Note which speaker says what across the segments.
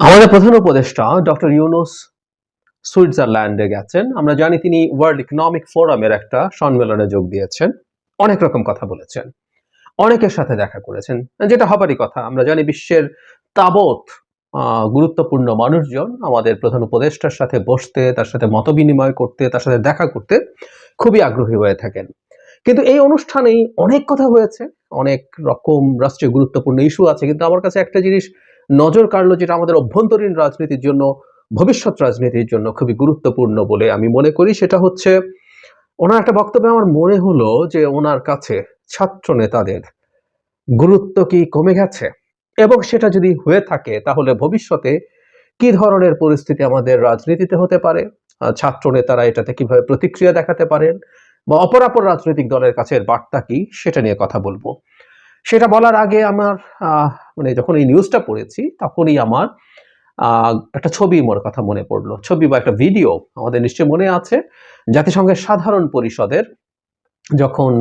Speaker 1: আমাদের প্রধান উপদেষ্টা ডক্টর ইউনূস সুইজারল্যান্ডে গেছেন। আমরা জানি তিনি ওয়ার্ল্ড ইকোনমিক ফোরামের একটা সম্মেলনে যোগ দিয়েছেন। অনেক রকম কথা বলেছেন, অনেকের সাথে দেখা করেছেন, যেটা হবারই কথা। আমরা জানি বিশ্বের তাবৎ গুরুত্বপূর্ণ মানুষজন আমাদের প্রধান উপদেষ্টার সাথে বসতে, তার সাথে মতবিনিময় করতে, তার সাথে দেখা করতে খুবই আগ্রহী হয়ে থাকেন। কিন্তু এই অনুষ্ঠানেই অনেক কথা হয়েছে, অনেক রকম রাষ্ট্রীয় গুরুত্বপূর্ণ ইস্যু আছে। কিন্তু আমার কাছে একটা জিনিস নজর কাড়লো, যেটা আমাদের অভ্যন্তরীণ রাজনীতির জন্য, ভবিষ্যৎ রাজনীতির জন্য খুবই গুরুত্বপূর্ণ বলে আমি মনে করি। সেটা হচ্ছে ওনার একটা বক্তব্যে আমার মনে হলো যে ওনার কাছে ছাত্র নেতাদের গুরুত্ব কি কমে গেছে, এবং সেটা যদি হয়ে থাকে তাহলে ভবিষ্যতে কি ধরনের পরিস্থিতি আমাদের রাজনীতিতে হতে পারে, ছাত্র নেতারা এটাতে কিভাবে প্রতিক্রিয়া দেখাতে পারেন, বা অপরাপর রাজনৈতিক দলের কাছে এর বার্তা কি, সেটা নিয়ে কথা বলবো। সেটা বলার আগে আমার মানে যখন এই নিউজটা পড়েছি তখনই আমার একটা ছবি মোর কথা মনে পড়লো। ছবি বা একটা ভিডিও আমাদের নিশ্চয়ই মনে আছে। জাতিসংঘের সাধারণ পরিষদের যখন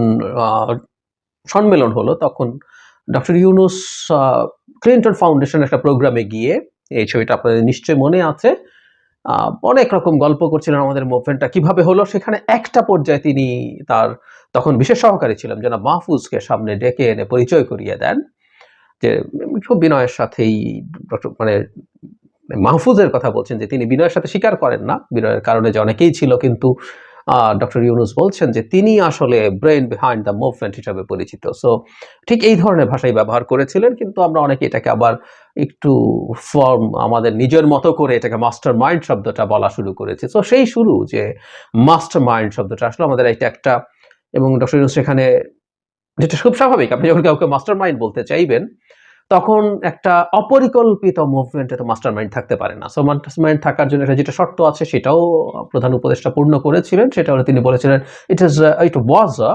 Speaker 1: সম্মেলন হলো, তখন ডক্টর ইউনূস ক্লিন্টন ফাউন্ডেশন একটা প্রোগ্রামে গিয়ে, এই ছবিটা আপনাদের নিশ্চয়ই মনে আছে, অনেক রকম গল্প করছিলেন আমাদের মুভমেন্টটা কিভাবে হলো। সেখানে একটা পর্যায়ে তিনি তার তখন বিশেষ সহকারী ছিলেন জনাব মাহফুজকে সামনে ডেকে এনে পরিচয় করিয়ে দেন, যে খুব বিনয়ের সাথেই মানে মাহফুজের কথা বলছেন, যে তিনি বিনয়ের সাথে স্বীকার করেন না, বিনয়ের কারণে যে অনেকেই ছিল, কিন্তু ডক্টর ইউনূস বলছেন যে তিনি আসলে ব্রেইন বিহাইন্ড দ্য মুভমেন্ট হিসাবে পরিচিত। সো ঠিক এই ধরনের ভাষাই ব্যবহার করেছিলেন, কিন্তু আমরা অনেকে এটাকে আবার একটু ফর্ম আমাদের নিজের মতো করে এটাকে মাস্টার মাইন্ড শব্দটা বলা শুরু করেছি। সো সেই শুরু যে মাস্টার মাইন্ড শব্দটা আসলে আমাদের এটা একটা, এবং ডক্টর ইউনূস সেখানে, যেটা খুব স্বাভাবিক, আপনি যখন কাউকে মাস্টার মাইন্ড বলতে চাইবেন তখন একটা অপরিকল্পিত মুভমেন্টে তো মাস্টার মাইন্ড থাকতে পারে না। সো মাস্টার মাইন্ড থাকার জন্য একটা যেটা শর্ত আছে সেটাও প্রধান উপদেষ্টা পূর্ণ করেছিলেন। সেটা হলো তিনি বলেছিলেন ইট ওয়াজ আ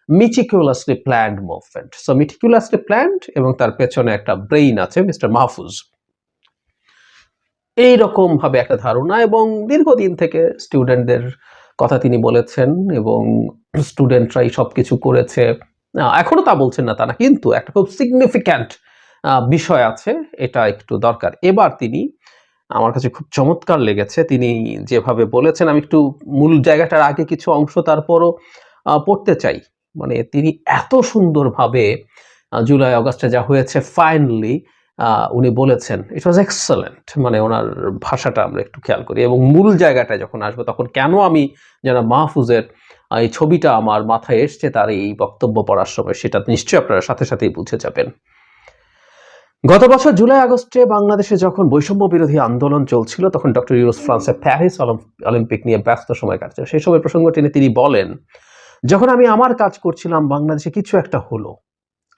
Speaker 1: meticulously planned movement. So meticulously planned, এবং তার পেছনে একটা ব্রেইন আছে মিস্টার মাহফুজ, এইরকম ভাবে একটা ধারণা। এবং দীর্ঘদিন থেকে স্টুডেন্টদের কথা তিনি বলেছেন, এবং স্টুডেন্টরাই সবকিছু করেছে। এখনো তা বলছেন না তা না, কিন্তু একটা খুব সিগনিফিক্যান্ট বিষয় আছে, এটা একটু দরকার। এবার তিনি, আমার কাছে খুব চমৎকার লেগেছে তিনি যেভাবে বলেছেন। আমি একটু মূল জায়গাটার আগে কিছু অংশ তারপরও পড়তে চাই। মানে তিনি এত সুন্দরভাবে জুলাই আগস্টে যা হয়েছে ফাইনালি উনি বলেছেন, ইট ওয়াজ এক্সেলেন্ট। মানে ওনার ভাষাটা আমরা একটু খেয়াল করি, এবং মূল জায়গাটায় যখন আসবো তখন কেন আমি যেন মাহফুজের এই ছবিটা আমার মাথায় এসছে তার এই বক্তব্য পড়ার সময়, সেটা নিশ্চয়ই আপনারা সাথে সাথেই বুঝে যাবেন। গত বছর জুলাই আগস্টে বাংলাদেশে যখন বৈষম্য বিরোধী আন্দোলন চলছিল, তখন ডক্টর ইউনূস ফ্রান্সের প্যারিস অলিম্পিক নিয়ে ব্যস্ত সময় কাটছিল। সেই সময় প্রসঙ্গ টেনে তিনি বলেন, যখন আমি আমার কাজ করছিলাম বাংলাদেশে কিছু একটা হলো,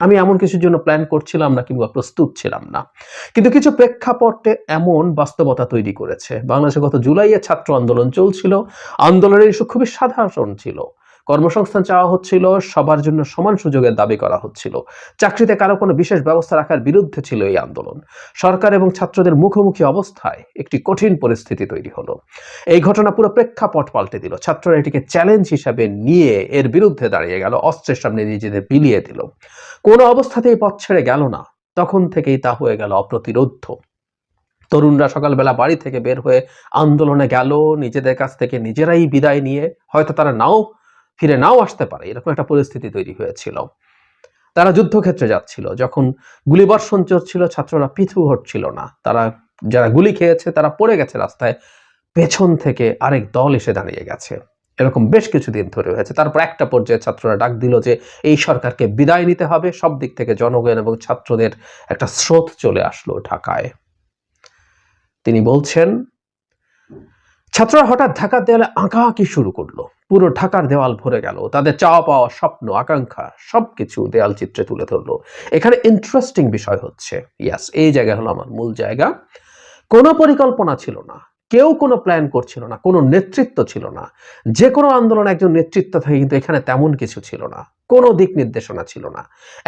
Speaker 1: আমি এমন কিছুর জন্য প্ল্যান করছিলাম না কিংবা প্রস্তুত ছিলাম না, কিন্তু কিছু প্রেক্ষাপটে এমন বাস্তবতা তৈরি করেছে। বাংলাদেশে গত জুলাইয়ে ছাত্র আন্দোলন চলছিল। আন্দোলনের ইস্যু খুবই সাধারণ ছিল। কর্মসংস্থান চাওয়া হচ্ছিল, সবার জন্য সমান সুযোগের দাবি করা হচ্ছিল, চাকরিতে কারো কোনো বিশেষ ব্যবস্থা রাখার বিরুদ্ধে ছিল এই আন্দোলন। সরকার এবং ছাত্রদের মুখোমুখি অবস্থায় একটি কঠিন পরিস্থিতি তৈরি হলো। এই ঘটনা পুরো প্রেক্ষাপট পাল্টে দিল। ছাত্ররা এটিকে চ্যালেঞ্জ হিসাবে নিয়ে এর বিরুদ্ধে দাঁড়িয়ে গেল, অস্ত্রের সামনে নিজেদের বিলিয়ে দিল। কোনো অবস্থাতেই পথ ছেড়ে গেল না। তখন থেকেই তা হয়ে গেল অপ্রতিরোধ্য। তরুণরা সকালবেলা বাড়ি থেকে বের হয়ে আন্দোলনে গেল, নিজেদের কাছ থেকে নিজেরাই বিদায় নিয়ে, হয়তো তারা ফিরে নাও আসতে পারে, এরকম একটা পরিস্থিতি তৈরি হয়েছিল। তারা যুদ্ধক্ষেত্রে যাচ্ছিল, যখন গুলিবর্ষণ চলছিল, ছাত্ররা পিছু হটছিল না। তারা, যারা গুলি খেয়েছে তারা পড়ে গেছে রাস্তায়, পেছন থেকে আরেক দল এসে দাঁড়িয়ে গেছে। এরকম বেশ কিছুদিন ধরে হয়েছে। তারপর একটা পর্যায়ে ছাত্ররা ডাক দিল যে এই সরকারকে বিদায় নিতে হবে। সব দিক থেকে জনগণ এবং ছাত্রদের একটা স্রোত চলে আসলো ঢাকায়। তিনি বলছেন, ছাত্ররা হঠাৎ ঢাকার দেওয়ালে আঁকাআঁকি শুরু করলো। পুরো ঢাকার দেওয়াল ভরে গেল। তাদের চাওয়া পাওয়া, স্বপ্ন, আকাঙ্ক্ষা সবকিছু দেয়াল চিত্রে তুলে ধরলো। এখানে ইন্টারেস্টিং বিষয় হচ্ছে, ইয়াস, এই জায়গা হলো আমার মূল জায়গা, কোনো পরিকল্পনা ছিল না, কেউ কোনো প্ল্যান করছিল না, কোনো নেতৃত্ব ছিল না। যে কোনো আন্দোলন একজন নেতৃত্ব থাকে, কিন্তু এখানে তেমন কিছু ছিল না, কোনো দিক নির্দেশনা ছিল না।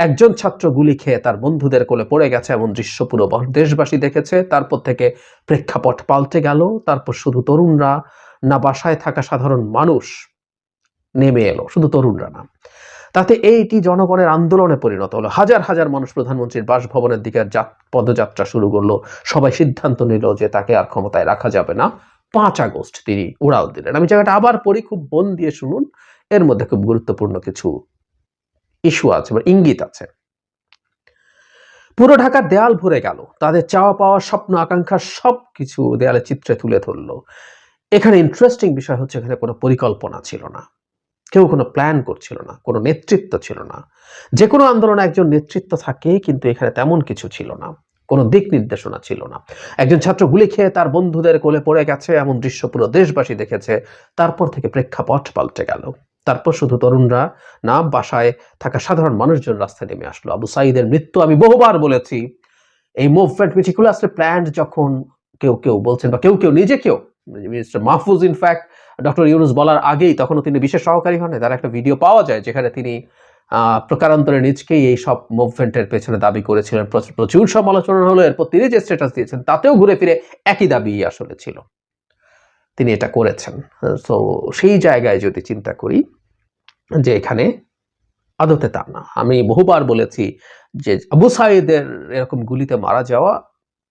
Speaker 1: একজন ছাত্র গুলি খেয়ে তার বন্ধুদের কোলে পড়ে গেছে, এমন দৃশ্য পুরো দেশবাসী দেখেছে। তারপর থেকে প্রেক্ষাপট পাল্টে গেল। তারপর শুধু তরুণরা না, বাসায় থাকা সাধারণ মানুষ নেমে এলো, শুধু তরুণরা না। তাতে এইটি জনগণের আন্দোলনে পরিণত হলো। হাজার হাজার মানুষ প্রধানমন্ত্রীর বাসভবনের দিকে পদযাত্রা শুরু করলো। সবাই সিদ্ধান্ত নিল যে তাকে আর ক্ষমতায় রাখা যাবে না। 5 আগস্ট তিনি উড়াল দিলেন। আমি জায়গাটা আবার পড়ি, খুব মন দিয়ে শুনুন, এর মধ্যে খুব গুরুত্বপূর্ণ কিছু ইস্যু আছে বা ইঙ্গিত আছে। পুরো ঢাকার দেয়াল ভরে গেল, তাদের চাওয়া পাওয়া স্বপ্ন আকাঙ্ক্ষা সবকিছু দেয়ালে চিত্রে তুলে ধরলো। এখানে ইন্টারেস্টিং বিষয় হচ্ছে এখানে কোনো পরিকল্পনা ছিল না, কেউ কোনো প্ল্যান করছিল না, কোনো নেতৃত্ব ছিল না। যে কোনো আন্দোলনে একজন নেতৃত্ব থাকে, কিন্তু এখানে তেমন কিছু ছিল না, কোনো দিক নির্দেশনা ছিল না। একজন ছাত্র গুলি খেয়ে তার বন্ধুদের কোলে পড়ে গেছে, এমন দৃশ্য পুরো দেশবাসী দেখেছে। তারপর থেকে প্রেক্ষাপট পাল্টে গেল। তারপর শুধু তরুণরা না, বাসায় থাকা সাধারণ মানুষজন রাস্তায় নেমে আসলো। আবু সাঈদের মৃত্যু, আমি বহুবার বলেছি, এই মুভমেন্ট মেটিকুলাসলি প্ল্যান্ড যখন কেউ কেউ বলছেন, বা কেউ কেউ নিজেকেও, mister Mahfuz in fact doctor Yunus বলার আগেই তখনও তিনি বিশেষ সহকারী হন। তার একটা ভিডিও পাওয়া যায় যেখানে তিনি প্রকারান্তরে নিজকেই এই সব মুভমেন্টের পেছনে দাবি করেছিলেন। প্রচুর সমালোচনা হলো। এরপর তিনি যে স্ট্যাটাস দিয়েছেন তাতেও ঘুরে ফিরে একই দাবি আসলে ছিল, তিনি এটা করেছেন। তো সেই জায়গায় যদি চিন্তা করি যে এখানে আদতে তা না। আমি বহুবার বলেছি যে আবু সাঈদের এরকম গুলিতে মারা যাওয়া,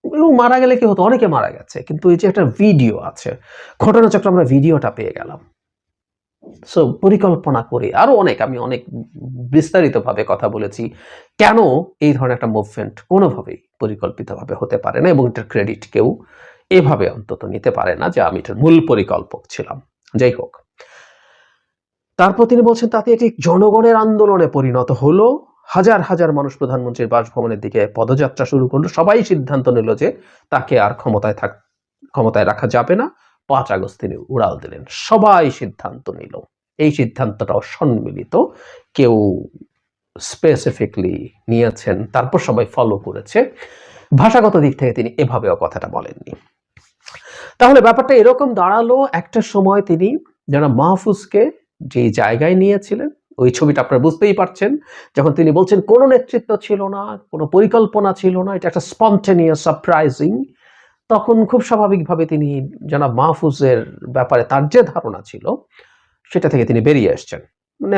Speaker 1: এবং মারা গেলে কি হতো, অনেকে মারা গেছে, কিন্তু এই যে একটা ভিডিও আছে, ঘটনাচক্র, আমরা ভিডিওটা পেয়ে গেলাম। সো পরিকল্পনা করে আরো অনেক, আমি অনেক বিস্তারিতভাবে কথা বলেছি কেন এই ধরনের একটা মুভমেন্ট কোনোভাবেই পরিকল্পিতভাবে হতে পারে না, এবং এটার ক্রেডিট কেউ এভাবে অন্তত নিতে পারে না যে আমি এটার মূল পরিকল্পক ছিলাম। যাই হোক, তারপর তিনি বলছেন তাতে এটি জনগণের আন্দোলনে পরিণত হলো। হাজার হাজার মানুষ প্রধানমন্ত্রীর বাসভবনের দিকে পদযাত্রা শুরু করলো। সবাই সিদ্ধান্ত নিল যে তাকে আর ক্ষমতায় রাখা যাবে না। 5 আগস্ট তিনি উড়াল দিলেন। সবাই সিদ্ধান্ত নিল। এই সিদ্ধান্তটাও সম্মিলিত, কেউ স্পেসিফিকলি নিয়েছেন, তারপর সবাই ফলো করেছে। ভাষাগত দিক থেকে তিনি এভাবেও কথাটা বলেননি। তাহলে ব্যাপারটা এরকম দাঁড়ালো, একটা সময় তিনি যারা মাহফুজকে যে জায়গায় নিয়েছিলেন, ওই ছবিটা আপনারা বুঝতেই পারছেন, যখন তিনি বলছেন কোনো নেতৃত্ব ছিল না, কোনো পরিকল্পনা ছিল না, এটা একটা স্পন্টেনিয়াস সারপ্রাইজিং, তখন খুব স্বাভাবিকভাবে তিনি জনাব মাহফুজের ব্যাপারে তার যে ধারণা ছিল সেটা থেকে তিনি বেরিয়ে এসছেন। মানে